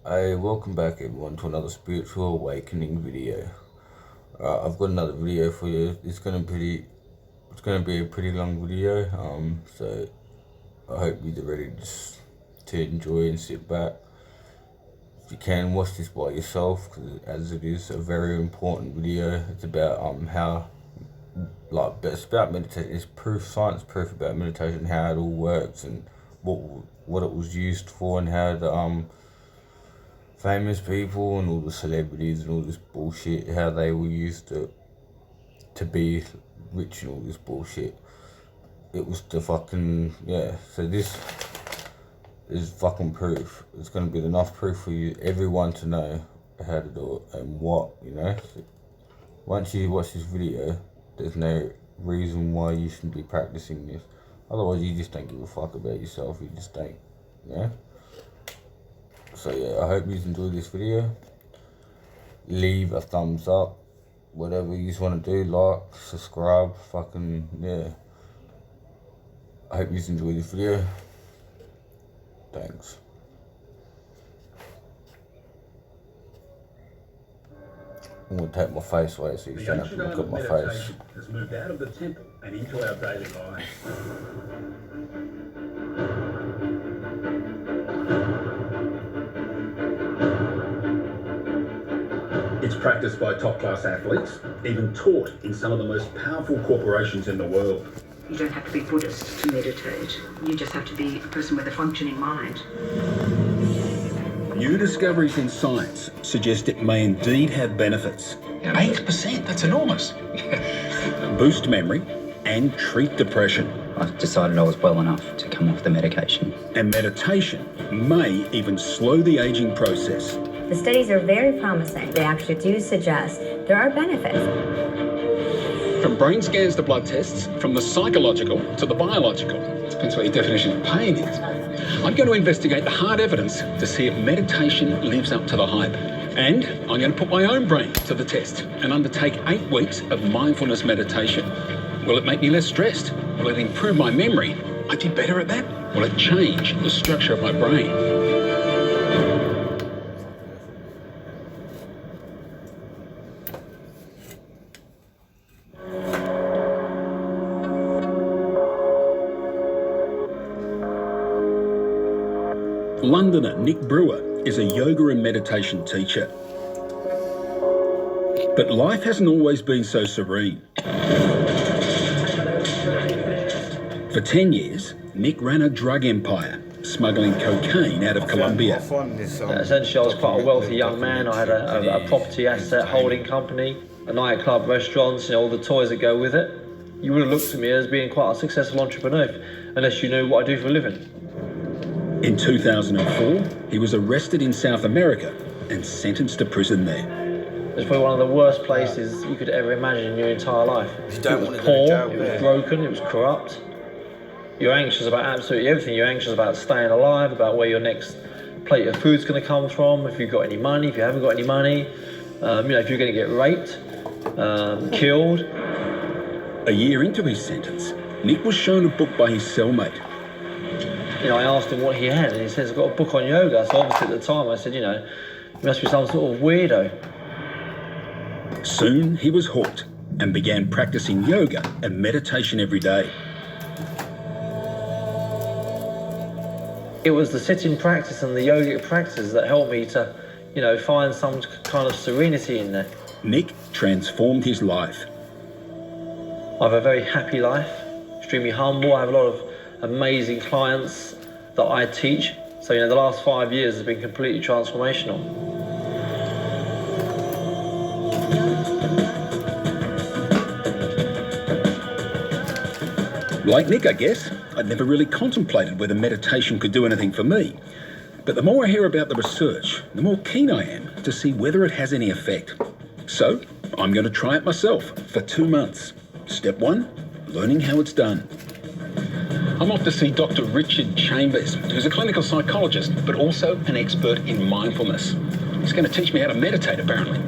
Hey, welcome back everyone to another spiritual awakening video. I've got another video for you. It's gonna be a pretty long video. So I hope you're ready to enjoy and sit back. If you can, watch this by yourself, as it is a very important video. It's about it's about meditation. It's science proof about meditation, how it all works, and what it was used for, and how the famous people and all the celebrities and all this bullshit, how they were used to be rich and all this bullshit. It was the fucking, yeah, so this is fucking proof. It's going to be enough proof for everyone to know how to do it and what, So once you watch this video, there's no reason why you shouldn't be practicing this. Otherwise, you just don't give a fuck about yourself. You just don't, So yeah, I hope you enjoyed this video. Leave a thumbs up, whatever you just want to do, like, subscribe, fucking, yeah. I hope you enjoyed this video. Thanks. I'm going to take my face away so you don't have to look at my face. Has moved out of the temple and into our daily life. It's practiced by top-class athletes, even taught in some of the most powerful corporations in the world. You don't have to be Buddhist to meditate. You just have to be a person with a functioning mind. New discoveries in science suggest it may indeed have benefits. 8%, that's enormous. Boost memory and treat depression. I decided I was well enough to come off the medication. And meditation may even slow the aging process. The studies are very promising. They actually do suggest there are benefits. From brain scans to blood tests, from the psychological to the biological. Depends what your definition of pain is. I'm going to investigate the hard evidence to see if meditation lives up to the hype. And I'm going to put my own brain to the test and undertake 8 weeks of mindfulness meditation. Will it make me less stressed? Will it improve my memory? I did better at that. Will it change the structure of my brain? Londoner Nick Brewer is a yoga and meditation teacher. But life hasn't always been so serene. For 10 years, Nick ran a drug empire, smuggling cocaine out of Colombia. Essentially, I was quite a wealthy young man. I had a property asset holding company, a nightclub, restaurants, all the toys that go with it. You would have looked at me as being quite a successful entrepreneur unless you knew what I do for a living. In 2004, he was arrested in South America and sentenced to prison there. It's probably one of the worst places you could ever imagine in your entire life. It was poor, it was broken, it was corrupt. You're anxious about absolutely everything. You're anxious about staying alive, about where your next plate of food's going to come from, if you've got any money, if you haven't got any money, if you're going to get raped, killed. A year into his sentence, Nick was shown a book by his cellmate. I asked him what he had, and he says, I've got a book on yoga. So obviously at the time I said, you must be some sort of weirdo. Soon he was hooked and began practicing yoga and meditation every day. It was the sitting practice and the yogic practices that helped me to, find some kind of serenity in there. Nick transformed his life. I have a very happy life, extremely humble. I have a lot of amazing clients that I teach. So, the last 5 years has been completely transformational. Like Nick, I guess, I'd never really contemplated whether meditation could do anything for me. But the more I hear about the research, the more keen I am to see whether it has any effect. So, I'm going to try it myself for 2 months. Step 1, learning how it's done. I'm off to see Dr. Richard Chambers, who's a clinical psychologist, but also an expert in mindfulness. He's going to teach me how to meditate, apparently.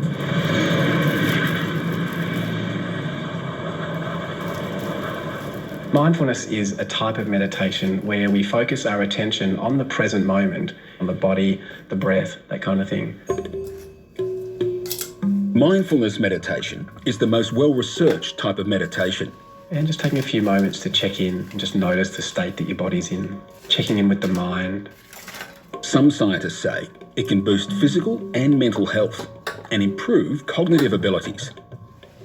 Mindfulness is a type of meditation where we focus our attention on the present moment, on the body, the breath, that kind of thing. Mindfulness meditation is the most well-researched type of meditation. And just taking a few moments to check in and just notice the state that your body's in, checking in with the mind. Some scientists say it can boost physical and mental health and improve cognitive abilities.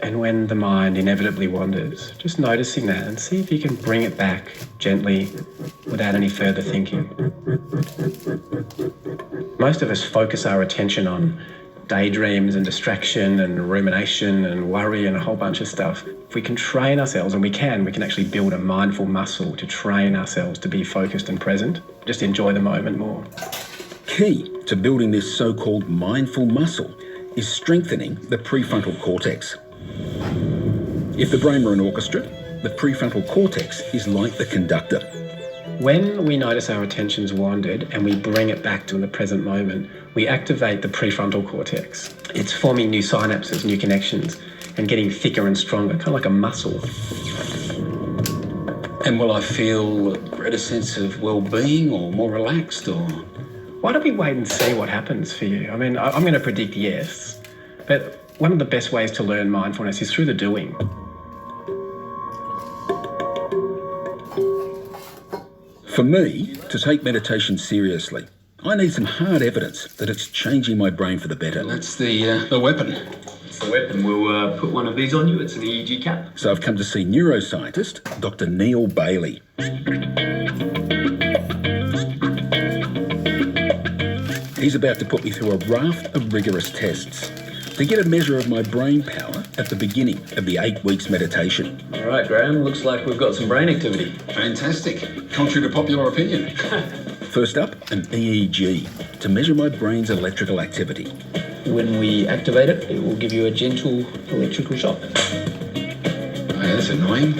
And when the mind inevitably wanders, just noticing that and see if you can bring it back gently without any further thinking. Most of us focus our attention on daydreams and distraction and rumination and worry and a whole bunch of stuff. If we can train ourselves, and we can actually build a mindful muscle to train ourselves to be focused and present. Just enjoy the moment more. Key to building this so-called mindful muscle is strengthening the prefrontal cortex. If the brain were an orchestra, the prefrontal cortex is like the conductor. When we notice our attention's wandered and we bring it back to the present moment, we activate the prefrontal cortex. It's forming new synapses, new connections, and getting thicker and stronger, kind of like a muscle. And will I feel a greater sense of well-being or more relaxed or...? Why don't we wait and see what happens for you? I mean, I'm going to predict yes, but one of the best ways to learn mindfulness is through the doing. For me, to take meditation seriously, I need some hard evidence that it's changing my brain for the better. That's the weapon. It's the weapon. We'll put one of these on you. It's an EEG cap. So I've come to see neuroscientist Dr. Neil Bailey. He's about to put me through a raft of rigorous tests to get a measure of my brain power at the beginning of the 8 weeks meditation. All right, Graham. Looks like we've got some brain activity. Fantastic. Contrary to popular opinion. First up, an EEG to measure my brain's electrical activity. When we activate it, it will give you a gentle electrical shock. Oh, that's annoying.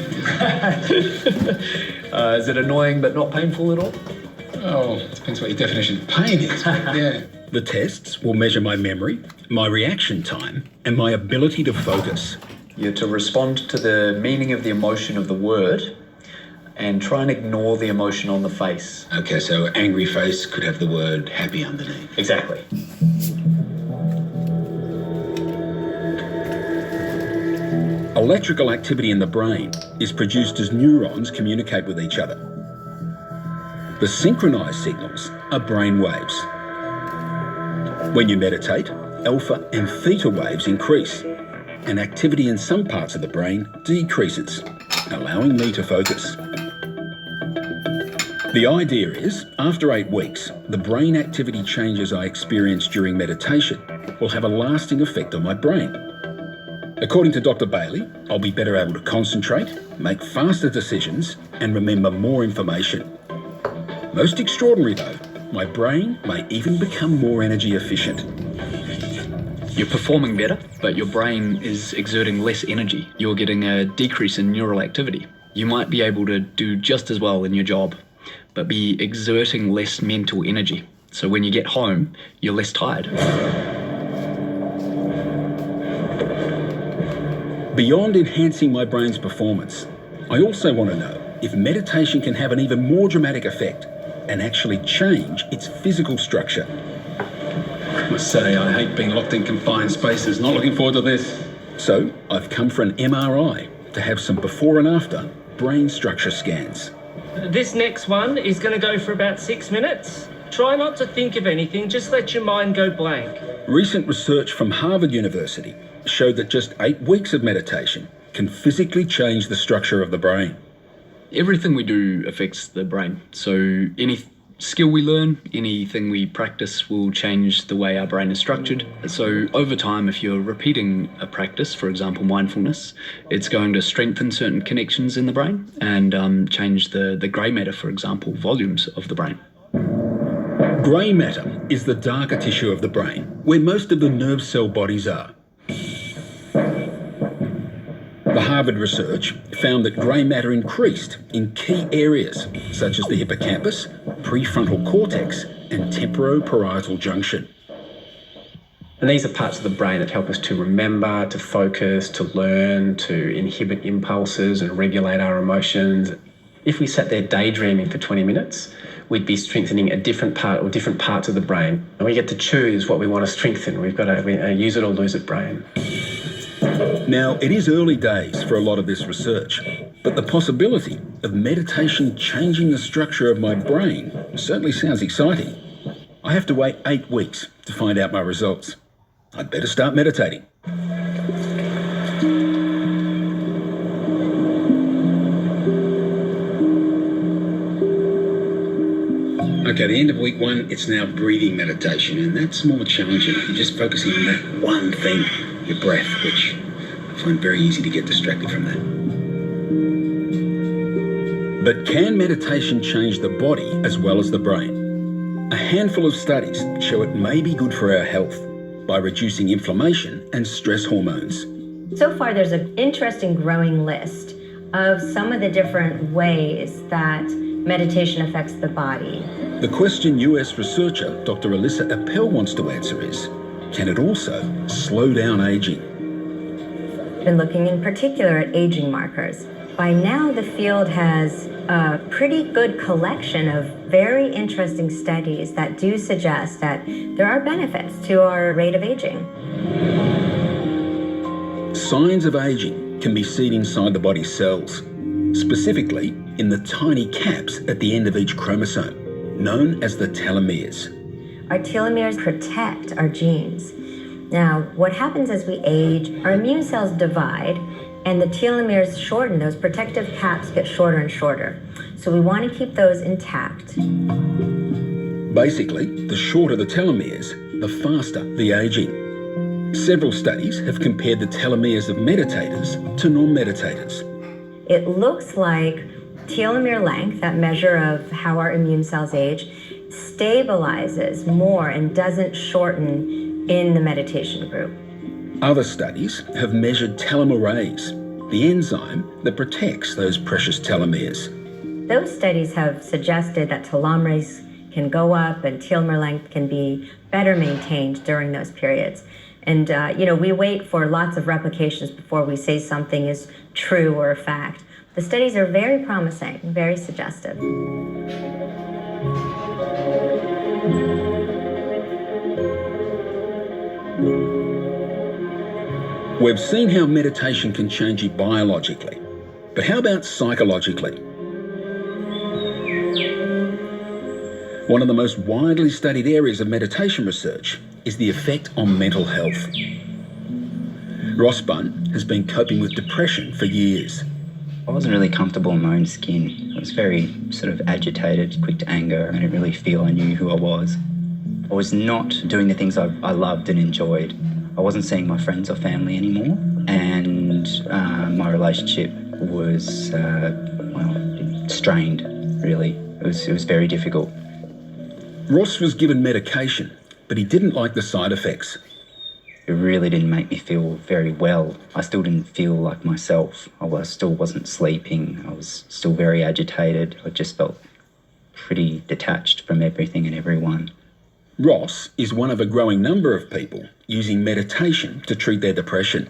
Is it annoying but not painful at all? Oh, it depends what your definition of pain is. Yeah. The tests will measure my memory, my reaction time, and my ability to focus. You're to respond to the meaning of the emotion of the word and try and ignore the emotion on the face. Okay, so angry face could have the word happy underneath. Exactly. Electrical activity in the brain is produced as neurons communicate with each other. The synchronized signals are brain waves. When you meditate, alpha and theta waves increase, and activity in some parts of the brain decreases, allowing me to focus. The idea is, after 8 weeks, the brain activity changes I experience during meditation will have a lasting effect on my brain. According to Dr. Bailey, I'll be better able to concentrate, make faster decisions, and remember more information. Most extraordinary though, my brain may even become more energy efficient. You're performing better, but your brain is exerting less energy. You're getting a decrease in neural activity. You might be able to do just as well in your job, but be exerting less mental energy. So when you get home, you're less tired. Beyond enhancing my brain's performance, I also want to know if meditation can have an even more dramatic effect and actually change its physical structure. I must say, I hate being locked in confined spaces. Not looking forward to this. So I've come for an MRI to have some before and after brain structure scans. This next one is going to go for about 6 minutes. Try not to think of anything, just let your mind go blank. Recent research from Harvard University showed that just 8 weeks of meditation can physically change the structure of the brain. Everything we do affects the brain. So any skill we learn, anything we practice will change the way our brain is structured. So over time, if you're repeating a practice, for example, mindfulness, it's going to strengthen certain connections in the brain and change the grey matter, for example, volumes of the brain. Grey matter is the darker tissue of the brain, where most of the nerve cell bodies are. The Harvard research found that grey matter increased in key areas such as the hippocampus, prefrontal cortex, and temporoparietal junction. And these are parts of the brain that help us to remember, to focus, to learn, to inhibit impulses and regulate our emotions. If we sat there daydreaming for 20 minutes, we'd be strengthening a different part or different parts of the brain. And we get to choose what we want to strengthen. We've got a use it or lose it brain. Now, it is early days for a lot of this research, but the possibility of meditation changing the structure of my brain certainly sounds exciting. I have to wait 8 weeks to find out my results. I'd better start meditating. Okay, the end of week 1, it's now breathing meditation, and that's more challenging. You're just focusing on that one thing, your breath, which I find very easy to get distracted from that. But can meditation change the body as well as the brain? A handful of studies show it may be good for our health by reducing inflammation and stress hormones. So far, there's an interesting growing list of some of the different ways that meditation affects the body. The question US researcher Dr. Alyssa Appel wants to answer is, can it also slow down aging? Been looking in particular at aging markers. By now, the field has a pretty good collection of very interesting studies that do suggest that there are benefits to our rate of aging. Signs of aging can be seen inside the body's cells, specifically in the tiny caps at the end of each chromosome, known as the telomeres. Our telomeres protect our genes. Now, what happens as we age, our immune cells divide, and the telomeres shorten. Those protective caps get shorter and shorter. So we want to keep those intact. Basically, the shorter the telomeres, the faster the aging. Several studies have compared the telomeres of meditators to non-meditators. It looks like telomere length, that measure of how our immune cells age, stabilizes more and doesn't shorten in the meditation group. Other studies have measured telomerase, the enzyme that protects those precious telomeres. Those studies have suggested that telomerase can go up and telomere length can be better maintained during those periods. And, we wait for lots of replications before we say something is true or a fact. The studies are very promising, very suggestive. We've seen how meditation can change you biologically, but how about psychologically? One of the most widely studied areas of meditation research is the effect on mental health. Ross Bunn has been coping with depression for years. I wasn't really comfortable in my own skin. I was very sort of agitated, quick to anger. I didn't really feel I knew who I was. I was not doing the things I loved and enjoyed. I wasn't seeing my friends or family anymore, and my relationship was, strained, really. It was very difficult. Ross was given medication, but he didn't like the side effects. It really didn't make me feel very well. I still didn't feel like myself. I still wasn't sleeping. I was still very agitated. I just felt pretty detached from everything and everyone. Ross is one of a growing number of people using meditation to treat their depression.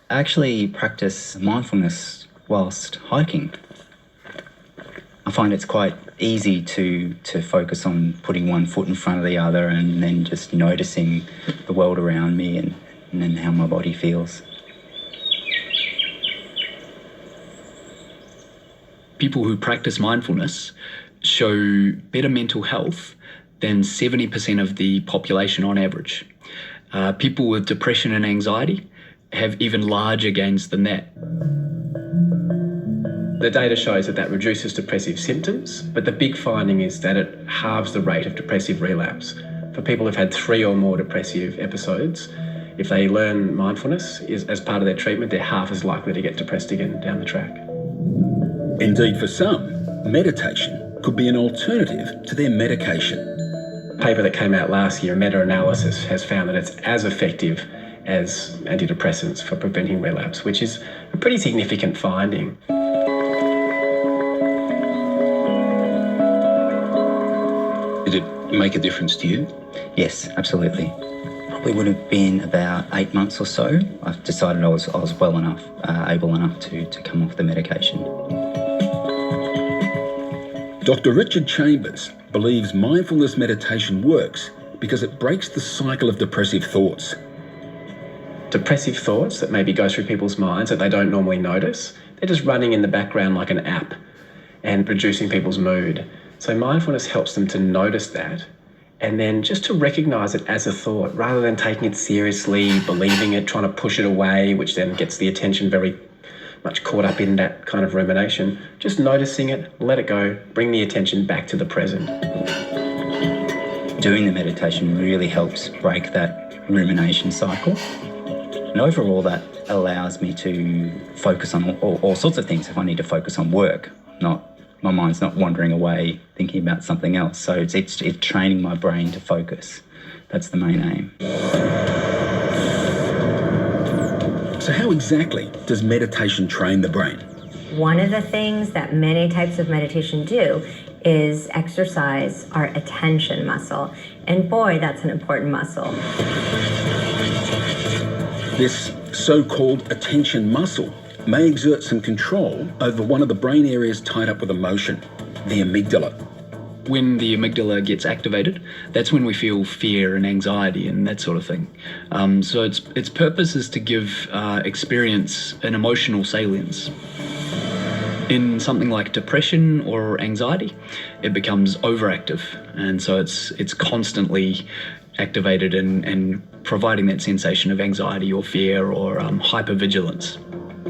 I actually practice mindfulness whilst hiking. I find it's quite easy to focus on putting one foot in front of the other and then just noticing the world around me and then how my body feels. People who practice mindfulness show better mental health than 70% of the population on average. People with depression and anxiety have even larger gains than that. The data shows that reduces depressive symptoms, but the big finding is that it halves the rate of depressive relapse. For people who've had 3 or more depressive episodes, if they learn mindfulness as part of their treatment, they're half as likely to get depressed again down the track. Indeed, for some, meditation could be an alternative to their medication. A paper that came out last year, a meta-analysis, has found that it's as effective as antidepressants for preventing relapse, which is a pretty significant finding. Did it make a difference to you? Yes, absolutely. Probably would have been about 8 months or so. I decided I was well enough, able enough to come off the medication. Dr. Richard Chambers believes mindfulness meditation works because it breaks the cycle of depressive thoughts. Depressive thoughts that maybe go through people's minds that they don't normally notice, they're just running in the background like an app and reducing people's mood. So mindfulness helps them to notice that and then just to recognise it as a thought rather than taking it seriously, believing it, trying to push it away, which then gets the attention very much caught up in that kind of rumination. Just noticing it, let it go, bring the attention back to the present. Doing the meditation really helps break that rumination cycle. And overall, that allows me to focus on all sorts of things if I need to focus on work, my mind's not wandering away thinking about something else. So it's training my brain to focus. That's the main aim. So how exactly does meditation train the brain? One of the things that many types of meditation do is exercise our attention muscle. And boy, that's an important muscle. This so-called attention muscle may exert some control over one of the brain areas tied up with emotion, the amygdala. When the amygdala gets activated, that's when we feel fear and anxiety and that sort of thing. So its purpose is to give experience an emotional salience. In something like depression or anxiety, it becomes overactive, and so it's constantly activated and providing that sensation of anxiety or fear or hypervigilance.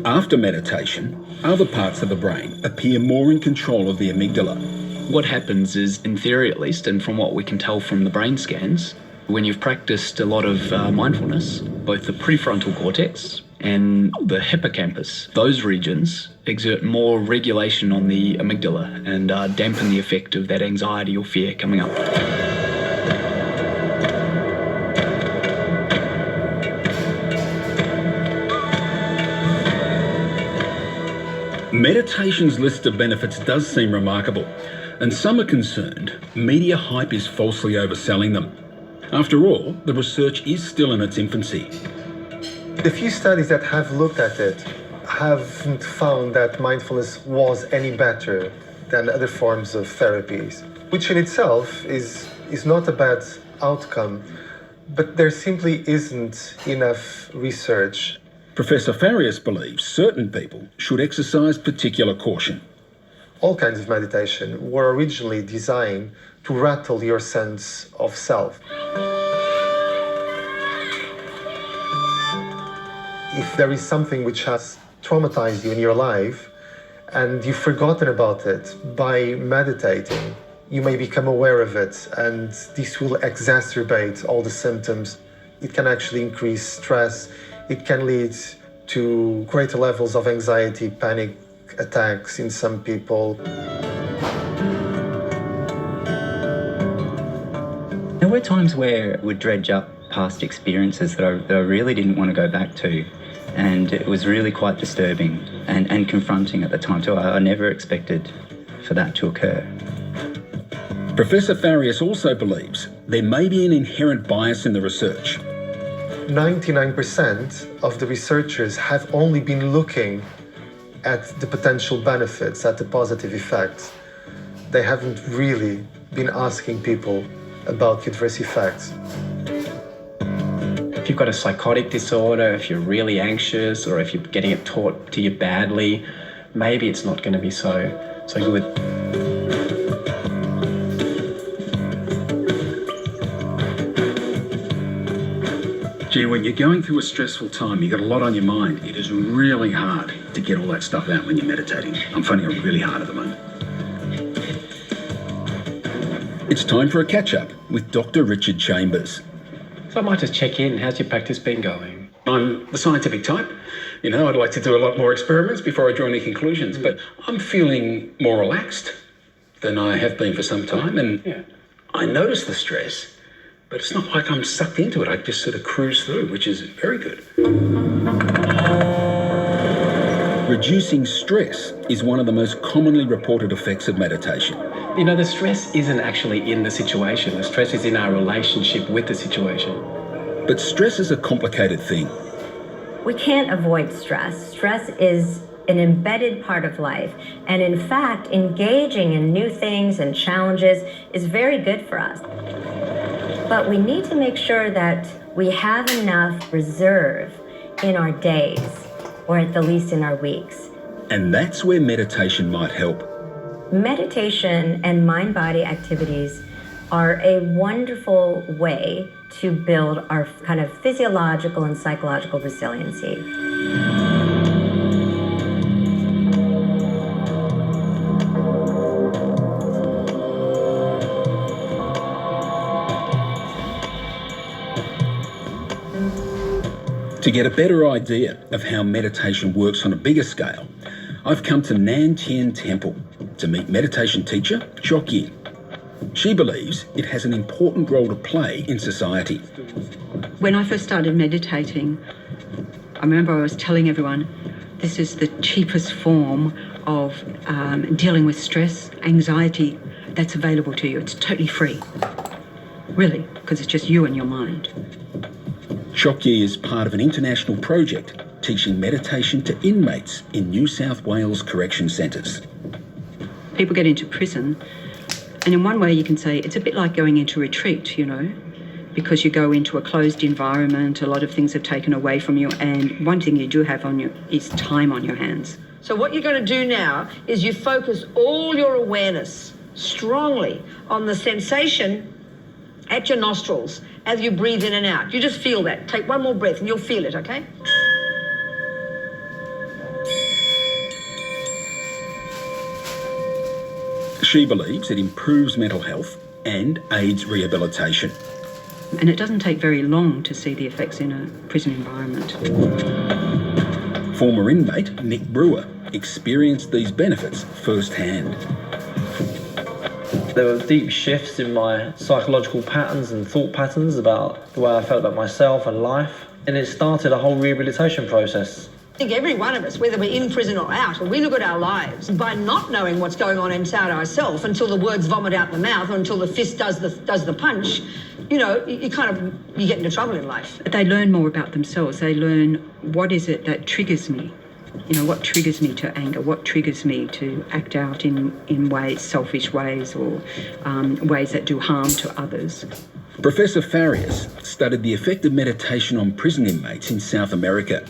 After meditation, other parts of the brain appear more in control of the amygdala. What happens is, in theory at least, and from what we can tell from the brain scans, when you've practiced a lot of mindfulness, both the prefrontal cortex and the hippocampus, those regions exert more regulation on the amygdala and dampen the effect of that anxiety or fear coming up. Meditation's list of benefits does seem remarkable, and some are concerned media hype is falsely overselling them. After all, the research is still in its infancy. The few studies that have looked at it haven't found that mindfulness was any better than other forms of therapies, which in itself is not a bad outcome, but there simply isn't enough research. Professor Farias believes certain people should exercise particular caution. All kinds of meditation were originally designed to rattle your sense of self. If there is something which has traumatized you in your life and you've forgotten about it, by meditating, you may become aware of it, and this will exacerbate all the symptoms. It can actually increase stress. It can lead to greater levels of anxiety, panic attacks in some people. There were times where I would dredge up past experiences that I really didn't want to go back to, and it was really quite disturbing and confronting at the time too. I never expected for that to occur. Professor Farias also believes there may be an inherent bias in the research. 99% of the researchers have only been looking at the potential benefits, at the positive effects. They haven't really been asking people about the adverse effects. If you've got a psychotic disorder, if you're really anxious, or if you're getting it taught to you badly, maybe it's not going to be so good. Gee, when you're going through a stressful time, you've got a lot on your mind. It is really hard to get all that stuff out when you're meditating. I'm finding it really hard at the moment. It's time for a catch-up with Dr. Richard Chambers. So I might just check in. How's your practice been going? I'm the scientific type. You know, I'd like to do a lot more experiments before I draw any conclusions, but I'm feeling more relaxed than I have been for some time, and I notice the stress, but it's not like I'm sucked into it. I just sort of cruise through, which is very good. Reducing stress is one of the most commonly reported effects of meditation. You know, the stress isn't actually in the situation. The stress is in our relationship with the situation. But stress is a complicated thing. We can't avoid stress. Stress is an embedded part of life. And in fact, engaging in new things and challenges is very good for us. But we need to make sure that we have enough reserve in our days, or at the least in our weeks. And that's where meditation might help. Meditation and mind-body activities are a wonderful way to build our kind of physiological and psychological resiliency. To get a better idea of how meditation works on a bigger scale, I've come to Nan Tien Temple to meet meditation teacher Chok Yi. She believes it has an important role to play in society. When I first started meditating, I remember I was telling everyone, this is the cheapest form of dealing with stress, anxiety that's available to you. It's totally free, really, because it's just you and your mind. Chok Yi is part of an international project teaching meditation to inmates in New South Wales correction centres. People get into prison, and in one way you can say it's a bit like going into retreat, you know, because you go into a closed environment, a lot of things are taken away from you, and one thing you do have on you is time on your hands. So what you're going to do now is you focus all your awareness strongly on the sensation at your nostrils as you breathe in and out. You just feel that. Take one more breath and you'll feel it, okay? She believes it improves mental health and aids rehabilitation. And it doesn't take very long to see the effects in a prison environment. Former inmate Nick Brewer experienced these benefits firsthand. There were deep shifts in my psychological patterns and thought patterns about the way I felt about myself and life. And it started a whole rehabilitation process. I think every one of us, whether we're in prison or out, when we look at our lives, by not knowing what's going on inside ourselves until the words vomit out the mouth or until the fist does the punch, you know, you get into trouble in life. They learn more about themselves. They learn what is it that triggers me. You know, what triggers me to anger, what triggers me to act out in ways, selfish ways, or ways that do harm to others. Professor Farias studied the effect of meditation on prison inmates in South America.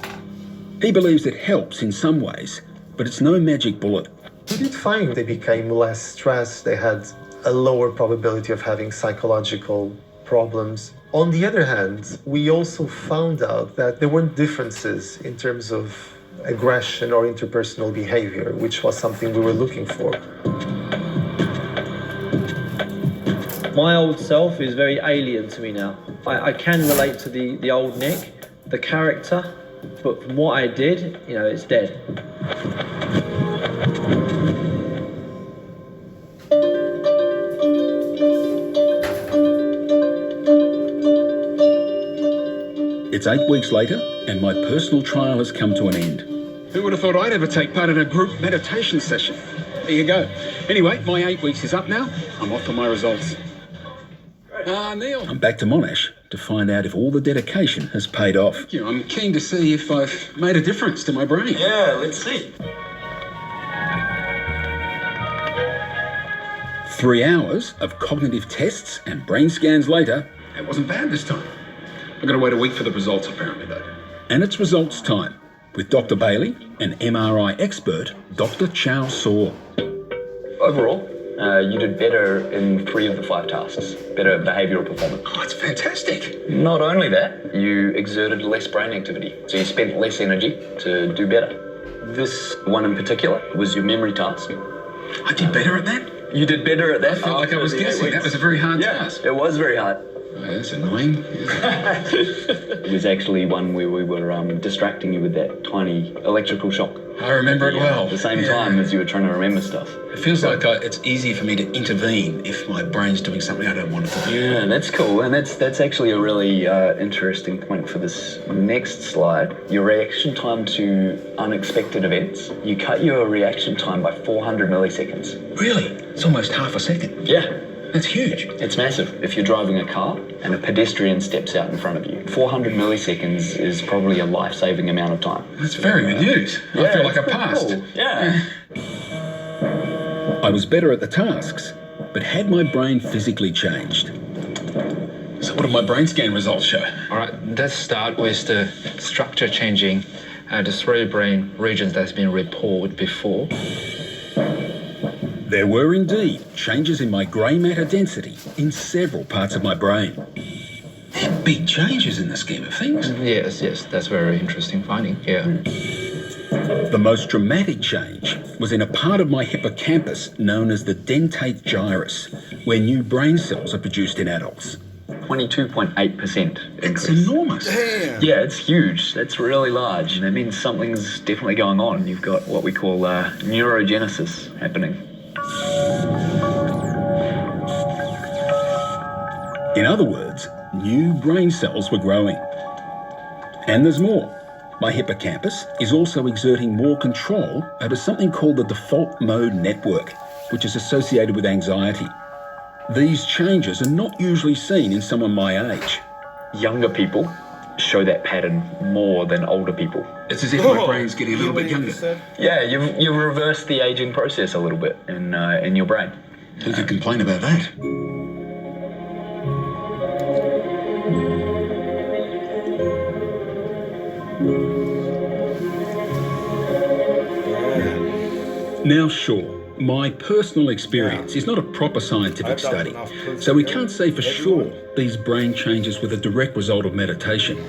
He believes it helps in some ways, but it's no magic bullet. We did find they became less stressed, they had a lower probability of having psychological problems. On the other hand, we also found out that there weren't differences in terms of aggression or interpersonal behavior, which was something we were looking for. My old self is very alien to me now. I can relate to the old Nick, the character, but from what I did, you know, it's dead. It's 8 weeks later, and my personal trial has come to an end. Who would have thought I'd ever take part in a group meditation session? There you go. Anyway, my 8 weeks is up now. I'm off for my results. Neil. I'm back to Monash to find out if all the dedication has paid off. Thank you. I'm keen to see if I've made a difference to my brain. Yeah, let's see. 3 hours of cognitive tests and brain scans later. It wasn't bad this time. I've got to wait a week for the results, apparently, though. And it's results time with Dr. Bailey and MRI expert Dr. Chow Saw. Overall, you did better in 3 of the 5 tasks. Better behavioural performance. Oh, it's fantastic. Not only that, you exerted less brain activity. So you spent less energy to do better. This one in particular was your memory task. I did better at that? You did better at that. I felt like I was guessing. That was a very hard task. It was very hard. Oh, that's annoying. It was actually one where we were distracting you with that tiny electrical shock. I remember it well. At the same time as you were trying to remember stuff. It feels like it's easier for me to intervene if my brain's doing something I don't want it to do. Yeah, that's cool. And that's actually a really interesting point for this next slide. Your reaction time to unexpected events. You cut your reaction time by 400 milliseconds. Really? It's almost half a second. Yeah. That's huge. It's massive. If you're driving a car and a pedestrian steps out in front of you, 400 milliseconds is probably a life-saving amount of time. That's very good news. I feel like I passed. Cool. Yeah. I was better at the tasks, but had my brain physically changed? So what did my brain scan results show? All right, let's start with the structure changing the three brain regions that's been reported before. There were indeed changes in my grey matter density in several parts of my brain. They're big changes in the scheme of things. Yes, that's a very interesting finding, yeah. The most dramatic change was in a part of my hippocampus known as the dentate gyrus, where new brain cells are produced in adults. 22.8% It's increase. enormous. Yeah, it's huge. That's really large. That means something's definitely going on. You've got what we call neurogenesis happening. In other words, new brain cells were growing. And there's more. My hippocampus is also exerting more control over something called the default mode network, which is associated with anxiety. These changes are not usually seen in someone my age. Younger people show that pattern more than older people. It's as if my brain's getting a little bit younger. Yeah, you've reversed the aging process a little bit in your brain. Who could complain about that? Now, sure, my personal experience is not a proper scientific study, so we can't say for sure these brain changes were the direct result of meditation.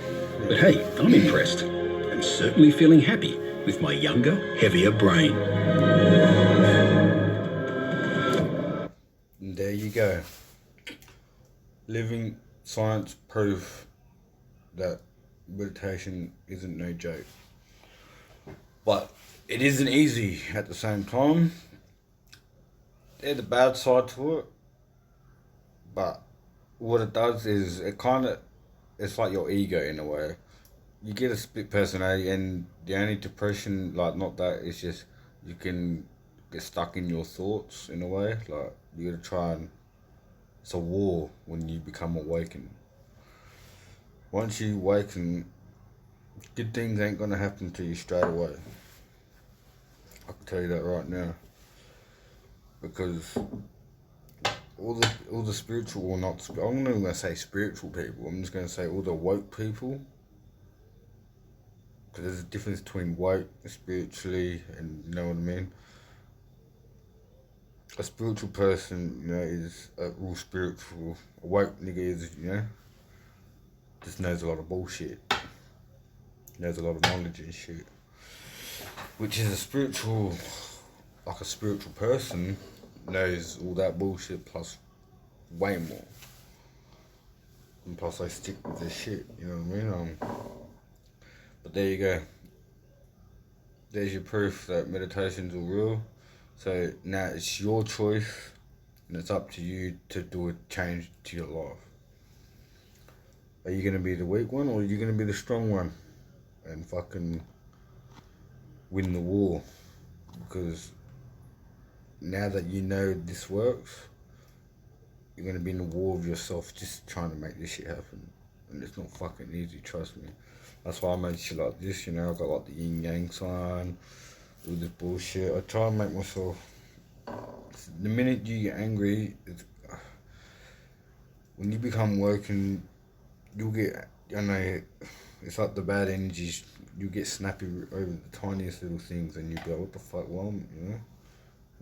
But hey, I'm impressed, and certainly feeling happy with my younger, heavier brain. And there you go. Living science proof that meditation isn't no joke. But it isn't easy at the same time. There's the bad side to it. But what it does is it's like your ego in a way. You get a split personality, and the only depression, like not that, it's just you can get stuck in your thoughts in a way. Like you gotta try and, it's a war when you become awakened. Once you awaken, good things ain't gonna happen to you straight away. I can tell you that right now. Because all the spiritual, or not, I'm not even gonna say spiritual people, I'm just gonna say all the woke people. Because there's a difference between woke spiritually, and you know what I mean? A spiritual person, you know, is a real spiritual. A woke nigga is, you know, just knows a lot of bullshit. Knows a lot of knowledge and shit. Which is a spiritual, like a spiritual person knows all that bullshit plus way more. And plus they stick with their shit, you know what I mean? But there you go. There's your proof that meditation's all real. So now it's your choice, and it's up to you to do a change to your life. Are you gonna be the weak one, or are you gonna be the strong one and fucking win the war? Because now that you know this works, you're gonna be in a war with yourself, just trying to make this shit happen. And it's not fucking easy, trust me. That's why I made shit like this, you know. I got like the yin yang sign, all this bullshit. I try and make myself, the minute you get angry, when you become woken, you'll get, I know, it's like the bad energies, you get snappy over the tiniest little things, and you be like, what the fuck, well, you know?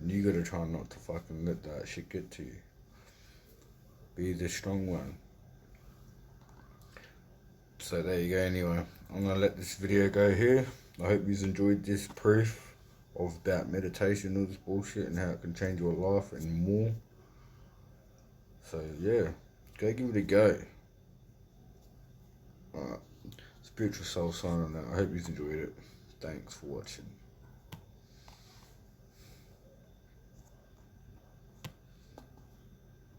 And you gotta try not to fucking let that shit get to you. Be the strong one. So there you go. Anyway, I'm gonna let this video go here. I hope you enjoyed this proof of about meditation, all this bullshit, and how it can change your life and more. So yeah, go give it a go. Alright, Spiritual Soul sign on that. I hope you enjoyed it. Thanks for watching.